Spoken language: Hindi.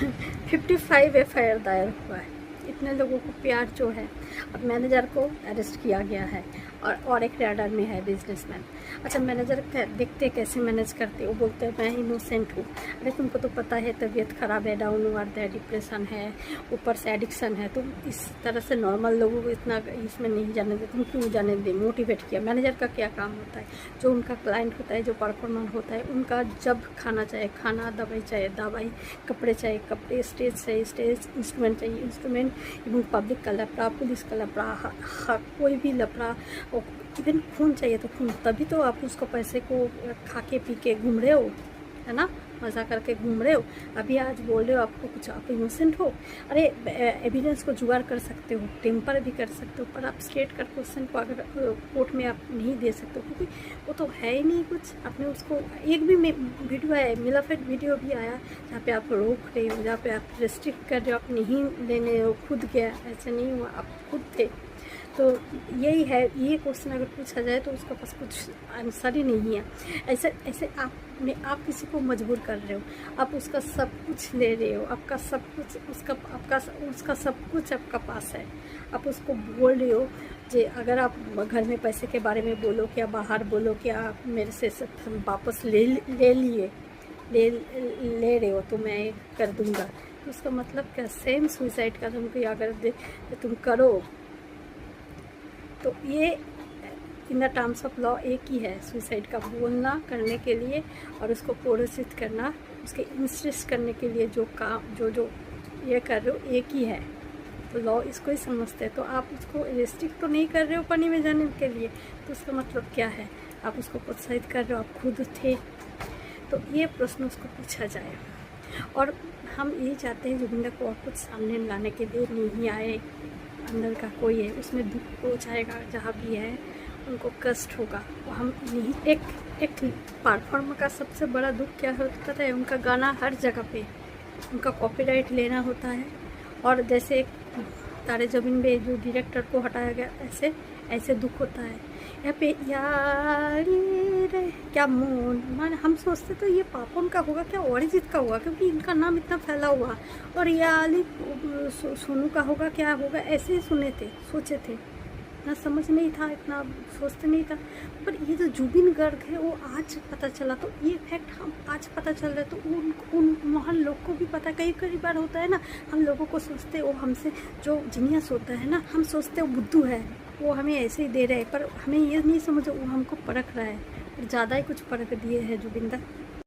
55 एफआईआर दायर हुआ है। इतने लोगों को प्यार जो है। अब मैनेजर को अरेस्ट किया गया है और एक रेडर में है बिजनेसमैन। अच्छा, मैनेजर देखते कैसे मैनेज करते, वो बोलते हैं मैं इनोसेंट हूँ। अरे तुमको तो पता है तबीयत ख़राब है, डाउनवर्ड है, डिप्रेशन है, ऊपर से एडिक्शन है। तुम इस तरह से नॉर्मल लोगों को इतना इसमें नहीं जाने दे, तुम क्यों जाने दे। मोटिवेट किया। मैनेजर का क्या काम होता है, जो उनका क्लाइंट होता है, जो परफॉर्मर होता है, उनका जब खाना चाहिए खाना, दवाई चाहिए दवाई, कपड़े चाहिए कपड़े, स्टेज चाहिए स्टेज, इंस्ट्रूमेंट चाहिए इंस्ट्रूमेंट, इवन पब्लिक का लफड़ा, पुलिस का लफड़ा, कोई भी लफड़ा, इवन खून चाहिए तो खून, तभी तो आप उसको पैसे को खा के पी के घूम रहे हो, है ना, मज़ा करके घूम रहे हो। अभी आज बोल रहे हो आपको कुछ, आप इनोसेंट हो। अरे एविडेंस को जुगाड़ कर सकते हो, टेम्पर भी कर सकते हो, पर आप स्ट्रेट कर क्वेश्चन को अगर कोर्ट में आप नहीं दे सकते हो, क्योंकि वो तो है ही नहीं कुछ। आपने उसको एक भी वीडियो आया, मिलाफेट वीडियो भी आया जहाँ पे आप रोक रहे हो, जहाँ पे आप रेस्ट्रिक्ट कर रहे हो, आप नहीं लेने हो, खुद गया, ऐसा नहीं हुआ, आप खुद थे। तो यही है, ये क्वेश्चन अगर पूछा जाए तो उसका पास कुछ आंसर ही नहीं है। ऐसे ऐसे आप किसी को मजबूर कर रहे हो, आप उसका सब कुछ ले रहे हो, आपका सब कुछ उसका सब कुछ आपका पास है। आप उसको बोल रहे हो जे अगर आप घर में पैसे के बारे में बोलो, क्या बाहर बोलो, क्या आप मेरे से सब वापस ले रहे हो तो मैं कर दूँगा। तो उसका मतलब क्या, सेम सुसाइड का तुमको अगर तुम करो तो ये in the terms of law एक ही है। सुसाइड का बोलना करने के लिए और उसको प्रोत्साहित करना, उसके इंसिस्ट करने के लिए जो काम जो ये कर रहे हो एक ही है। तो लॉ इसको ही समझते हैं। तो आप उसको रेस्ट्रिक्ट तो नहीं कर रहे हो पानी में जाने के लिए, तो उसका मतलब क्या है, आप उसको प्रोत्साहित कर रहे हो, आप खुद थे। तो ये प्रश्न उसको पूछा जाए। और हम यही चाहते हैं जुबिंदर को और कुछ सामने लाने के लिए नहीं आए। अंदर का कोई है उसमें दुख पहुँचाएगा, जहाँ भी है उनको कष्ट होगा। वो हम नहीं, एक परफॉर्मर का सबसे बड़ा दुख क्या होता है, उनका गाना हर जगह पे उनका कॉपीराइट लेना होता है। और जैसे एक तारे ज़मीन में जो डायरेक्टर को हटाया गया, ऐसे दुख होता है यहाँ पे। यारी रे क्या मान हम सोचते तो ये पापन का होगा क्या, अरिजीत का होगा, क्योंकि इनका नाम इतना फैला हुआ। और याली सोनू का होगा, क्या होगा, ऐसे ही सोचे थे, इतना समझ नहीं था, इतना सोचते नहीं था। पर ये जो जुबिन गर्ग है वो आज पता चला, तो ये फैक्ट हम आज पता चल रहा है, तो उन महान लोग को भी पता। कई बार होता है ना, हम लोगों को सोचते वो हमसे जो जीनियस होता है ना, हम सोचते वो बुद्धू है, वो हमें ऐसे ही दे रहा है, पर हमें ये नहीं समझ वो हमको परख रहा है। ज़्यादा ही कुछ परख दिए है जुबिंदर।